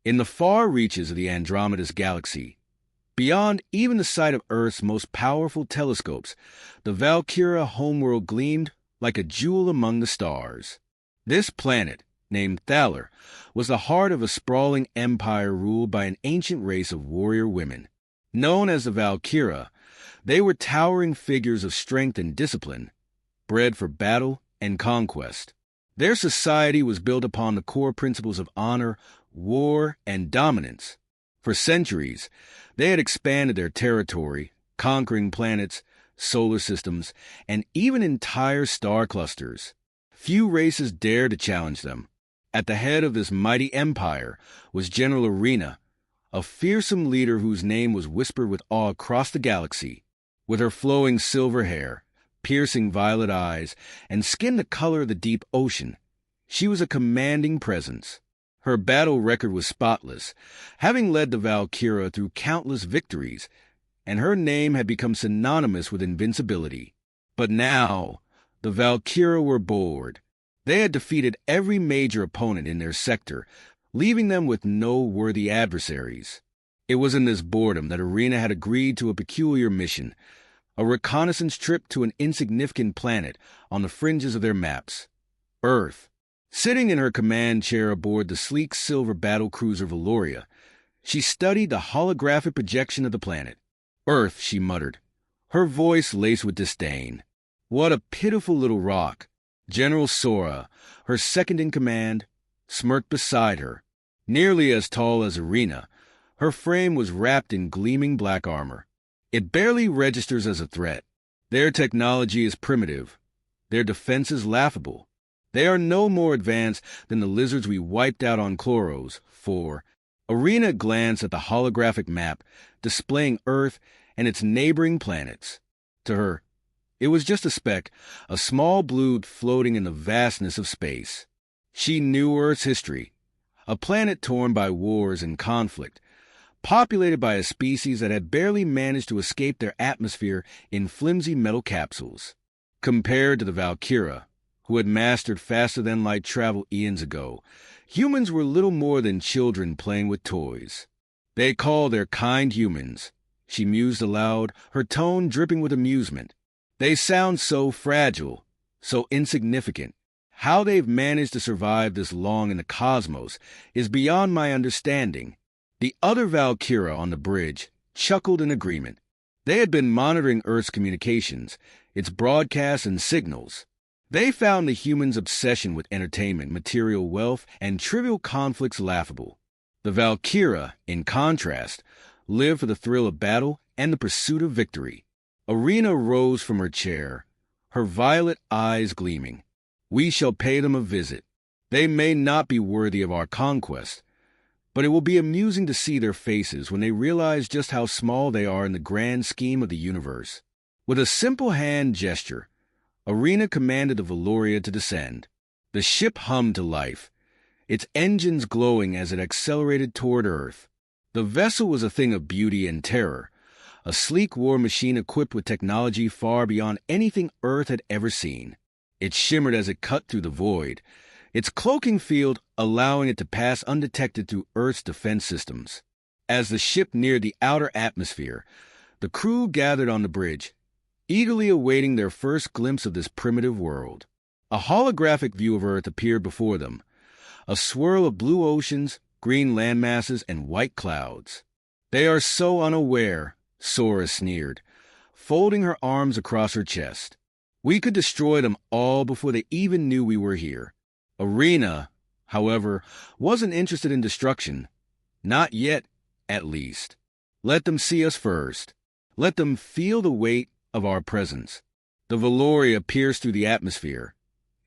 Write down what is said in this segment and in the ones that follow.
In the far reaches of the Andromeda Galaxy, beyond even the sight of Earth's most powerful telescopes, the Valkyra homeworld gleamed like a jewel among the stars. This planet, named Thaler, was the heart of a sprawling empire ruled by an ancient race of warrior women. Known as the Valkyra, they were towering figures of strength and discipline, bred for battle and conquest. Their society was built upon the core principles of honor, war, and dominance. For centuries, they had expanded their territory, conquering planets, solar systems, and even entire star clusters. Few races dared to challenge them. At the head of this mighty empire was General Arena, a fearsome leader whose name was whispered with awe across the galaxy. With her flowing silver hair, piercing violet eyes, and skin the color of the deep ocean, she was a commanding presence. Her battle record was spotless, having led the Valkyra through countless victories, and her name had become synonymous with invincibility. But now, the Valkyra were bored. They had defeated every major opponent in their sector, leaving them with no worthy adversaries. It was in this boredom that Arena had agreed to a peculiar mission, a reconnaissance trip to an insignificant planet on the fringes of their maps, Earth. Sitting in her command chair aboard the sleek silver battlecruiser Valoria, she studied the holographic projection of the planet. Earth, she muttered, her voice laced with disdain. What a pitiful little rock. General Sora, her second-in-command, smirked beside her. Nearly as tall as Arena, her frame was wrapped in gleaming black armor. It barely registers as a threat. Their technology is primitive. Their defenses laughable. They are no more advanced than the lizards we wiped out on Chloros. For Arena glanced at the holographic map, displaying Earth and its neighboring planets. To her, it was just a speck, a small blue floating in the vastness of space. She knew Earth's history, a planet torn by wars and conflict, populated by a species that had barely managed to escape their atmosphere in flimsy metal capsules. Compared to the Valkyra, who had mastered faster-than-light travel eons ago, humans were little more than children playing with toys. They called their kind humans, she mused aloud, her tone dripping with amusement. They sound so fragile, so insignificant. How they've managed to survive this long in the cosmos is beyond my understanding. The other Valkyra on the bridge chuckled in agreement. They had been monitoring Earth's communications, its broadcasts and signals. They found the humans' obsession with entertainment, material wealth, and trivial conflicts laughable. The Valkyra, in contrast, lived for the thrill of battle and the pursuit of victory. Arena rose from her chair, her violet eyes gleaming. We shall pay them a visit. They may not be worthy of our conquest, but it will be amusing to see their faces when they realize just how small they are in the grand scheme of the universe. With a simple hand gesture, Arena commanded the Valoria to descend. The ship hummed to life, its engines glowing as it accelerated toward Earth. The vessel was a thing of beauty and terror, a sleek war machine equipped with technology far beyond anything Earth had ever seen. It shimmered as it cut through the void, its cloaking field allowing it to pass undetected through Earth's defense systems. As the ship neared the outer atmosphere, the crew gathered on the bridge, eagerly awaiting their first glimpse of this primitive world. A holographic view of Earth appeared before them, a swirl of blue oceans, green landmasses, and white clouds. They are so unaware, Sora sneered, folding her arms across her chest. We could destroy them all before they even knew we were here. Arena, however, wasn't interested in destruction. Not yet, at least. Let them see us first. Let them feel the weight of our presence. The Valoria pierced through the atmosphere,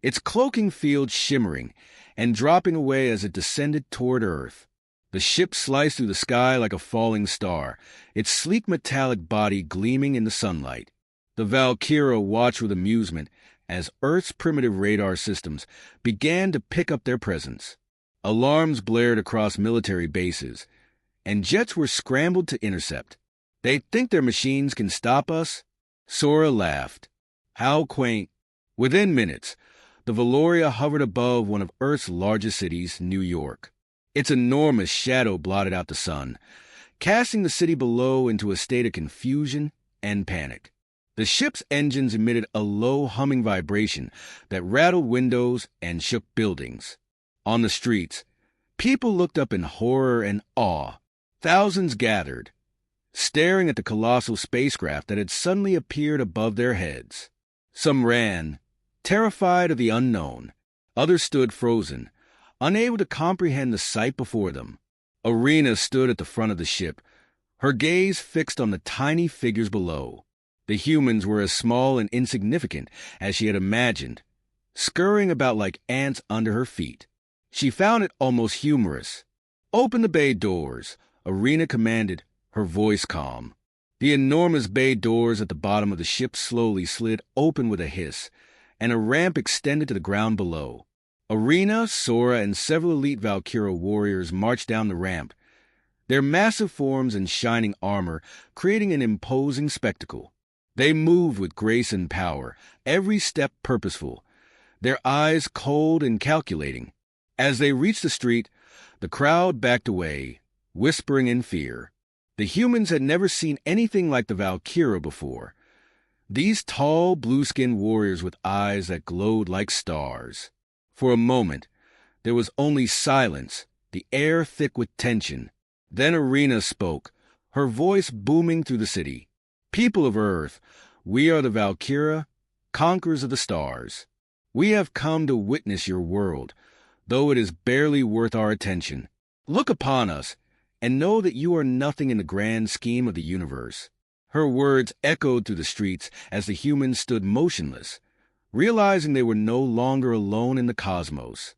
its cloaking field shimmering and dropping away as it descended toward Earth. The ship sliced through the sky like a falling star, its sleek metallic body gleaming in the sunlight. The Valkyra watched with amusement as Earth's primitive radar systems began to pick up their presence. Alarms blared across military bases, and jets were scrambled to intercept. They think their machines can stop us? Sora laughed. How quaint. Within minutes, the Valoria hovered above one of Earth's largest cities, New York. Its enormous shadow blotted out the sun, casting the city below into a state of confusion and panic. The ship's engines emitted a low humming vibration that rattled windows and shook buildings. On the streets, people looked up in horror and awe. Thousands gathered, staring at the colossal spacecraft that had suddenly appeared above their heads. Some ran, terrified of the unknown. Others stood frozen, unable to comprehend the sight before them. Arena stood at the front of the ship, her gaze fixed on the tiny figures below. The humans were as small and insignificant as she had imagined, scurrying about like ants under her feet. She found it almost humorous. "Open the bay doors," Arena commanded, her voice calm. The enormous bay doors at the bottom of the ship slowly slid open with a hiss, and a ramp extended to the ground below. Arena, Sora, and several elite Valkyra warriors marched down the ramp, their massive forms and shining armor creating an imposing spectacle. They moved with grace and power, every step purposeful, their eyes cold and calculating. As they reached the street, the crowd backed away, whispering in fear. The humans had never seen anything like the Valkyra before. These tall, blue-skinned warriors with eyes that glowed like stars. For a moment, there was only silence, the air thick with tension. Then Arena spoke, her voice booming through the city. "People of Earth, we are the Valkyra, conquerors of the stars. We have come to witness your world, though it is barely worth our attention. Look upon us, and know that you are nothing in the grand scheme of the universe." Her words echoed through the streets as the humans stood motionless, realizing they were no longer alone in the cosmos.